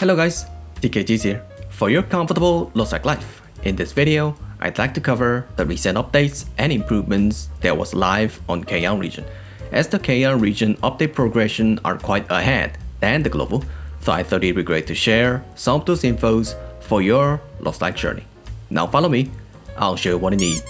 Hello guys, TKG here for your comfortable LostArk life. In this video, I'd like to cover the recent updates and improvements that was live on KL region, as the KL region update progression are quite ahead than the global, so I thought it'd be great to share some of those infos for your LostArk journey. Now follow me, I'll show you what you need.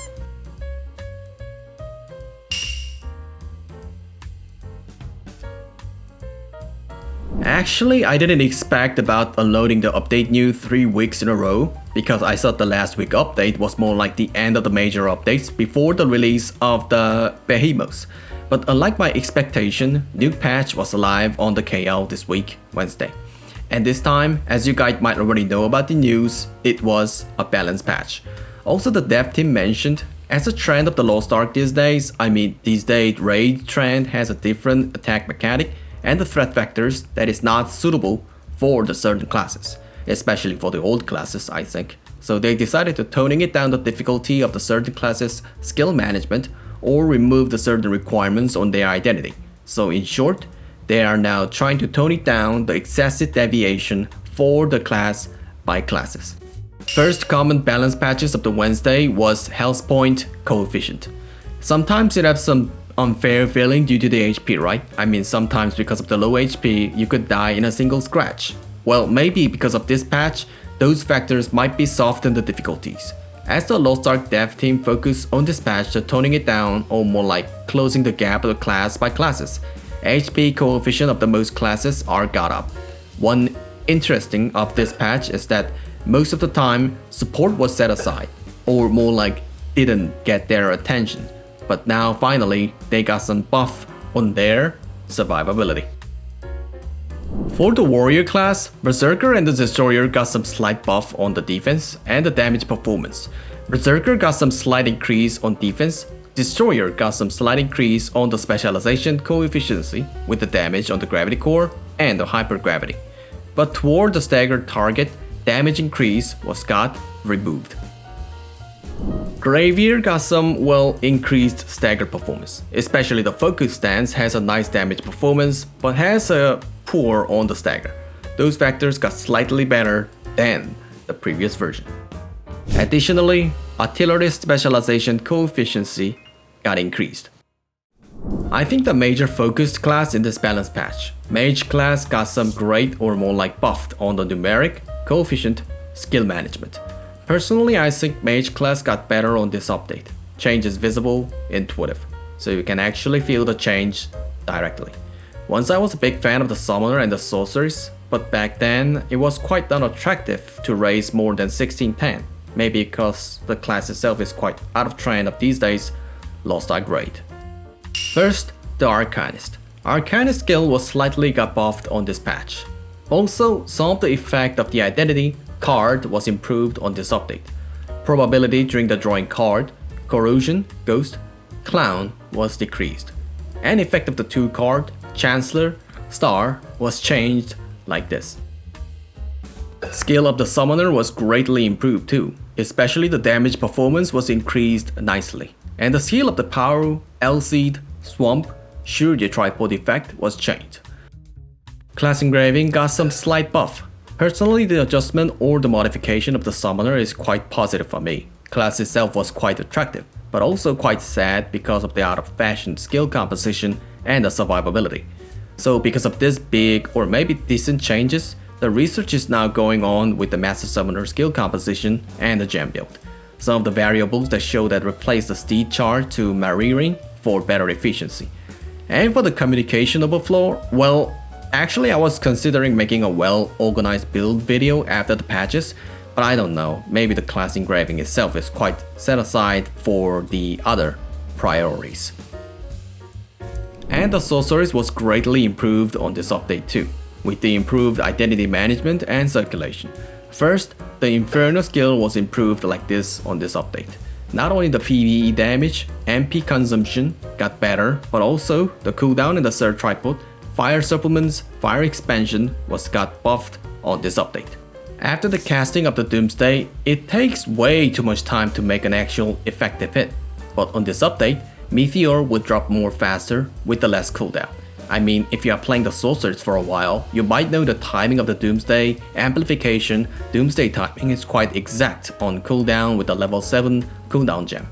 Actually, I didn't expect about unloading the update new 3 weeks in a row, because I thought the last week update was more like the end of the major updates before the release of the behemoths. But unlike my expectation, new patch was live on the KL this week, Wednesday. And this time, as you guys might already know about the news, it was a balance patch. Also, the dev team mentioned, as a trend of the LostArk these days, these days raid trend has a different attack mechanic and the threat vectors that is not suitable for the certain classes, especially for the old classes, I think. So they decided to toning it down the difficulty of the certain classes' skill management or remove the certain requirements on their identity. So in short, they are now trying to tone it down the excessive deviation for the class by classes. First common balance patches of the Wednesday was health point coefficient. Sometimes it has some unfair feeling due to the HP, right? Sometimes because of the low HP, you could die in a single scratch. Well, maybe because of this patch, those factors might be softened the difficulties. As the LostArk dev team focused on this patch to toning it down, or more like closing the gap of the class by classes, HP coefficient of the most classes are got up. One interesting of this patch is that most of the time, support was set aside, or more like didn't get their attention. But now finally, they got some buff on their survivability. For the warrior class, Berserker and the Destroyer got some slight buff on the defense and the damage performance. Berserker got some slight increase on defense, Destroyer got some slight increase on the specialization coefficient with the damage on the gravity core and the hypergravity. But toward the staggered target, damage increase was got removed. Gravier got some increased staggered performance, especially the focus stance has a nice damage performance but has a poor on the stagger. Those factors got slightly better than the previous version. Additionally, artillery specialization coefficient got increased. I think the major focused class in this balance patch, Mage class got some great or more like buffed on the numeric, coefficient, skill management. Personally, I think Mage class got better on this update. Change is visible, intuitive, so you can actually feel the change directly. Once I was a big fan of the Summoner and the Sorceress, but back then it was quite unattractive to raise more than 1610, maybe because the class itself is quite out of trend of these days, LostArk grade. First, the Arcanist. Arcanist skill was slightly got buffed on this patch. Also, some of the effect of the identity card was improved on this update. Probability during the drawing card, corrosion, ghost, clown was decreased. And effect of the 2 card, chancellor, star was changed like this. Skill of the summoner was greatly improved too, especially the damage performance was increased nicely. And the skill of the power, L-seed, swamp, surely tripod effect was changed. Class engraving got some slight buff. Personally, the adjustment or the modification of the summoner is quite positive for me. Class itself was quite attractive, but also quite sad because of the out-of-fashion skill composition and the survivability. So because of this big or maybe decent changes, the research is now going on with the Master Summoner skill composition and the gem build. Some of the variables that show that replace the steed chart to mirroring for better efficiency. And for the communication overflow, actually, I was considering making a well-organized build video after the patches, but I don't know, maybe the class engraving itself is quite set aside for the other priorities. And the Sorceress was greatly improved on this update too, with the improved identity management and circulation. First, the Inferno skill was improved like this on this update. Not only the PvE damage, MP consumption got better, but also the cooldown in the third tripod, fire supplements, fire expansion was got buffed on this update. After the casting of the Doomsday, it takes way too much time to make an actual effective hit, but on this update, Meteor would drop more faster with the less cooldown. I mean, if you are playing the Sorceress for a while, you might know the timing of the Doomsday amplification. Doomsday timing is quite exact on cooldown with the level 7 cooldown gem.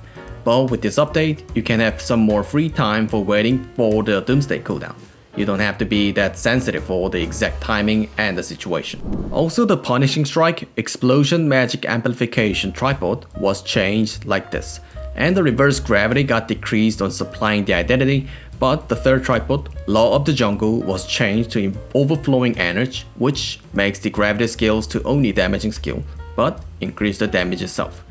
But with this update, you can have some more free time for waiting for the Doomsday cooldown. You don't have to be that sensitive for the exact timing and the situation. Also, the Punishing Strike Explosion Magic Amplification tripod was changed like this, and the reverse gravity got decreased on supplying the identity, but the third tripod, Law of the Jungle, was changed to Overflowing Energy, which makes the gravity skills to only damaging skill, but increase the damage itself.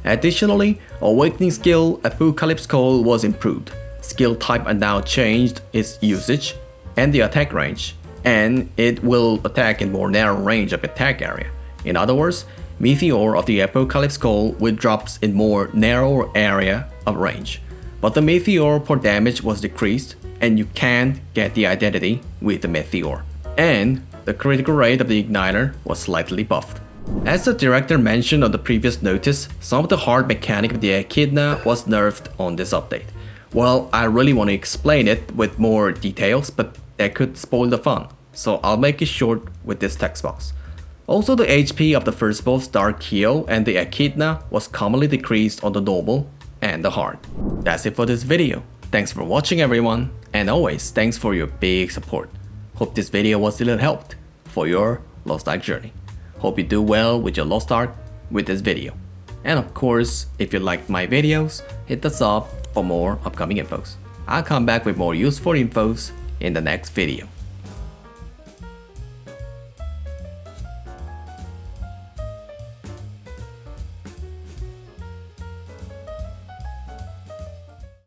Additionally, Awakening skill Apocalypse Call was improved. Skill type are now changed its usage and the attack range, and it will attack in more narrow range of attack area. In other words, Meteor of the Apocalypse Call will drops in more narrow area of range, but the Meteor per damage was decreased, and you can't get the identity with the Meteor. And the critical rate of the Igniter was slightly buffed. As the director mentioned on the previous notice, some of the hard mechanic of the Echidna was nerfed on this update. Well, I really want to explain it with more details, but that could spoil the fun, so I'll make it short with this text box. Also, the HP of the first boss Dark Kyo and the Echidna was commonly decreased on the normal and the hard. That's it for this video. Thanks for watching everyone, and always thanks for your big support. Hope this video was a little helped for your Lost Ark journey. Hope you do well with your Lost Ark with this video. And of course, if you liked my videos, hit the sub for more upcoming infos. I'll come back with more useful infos in the next video.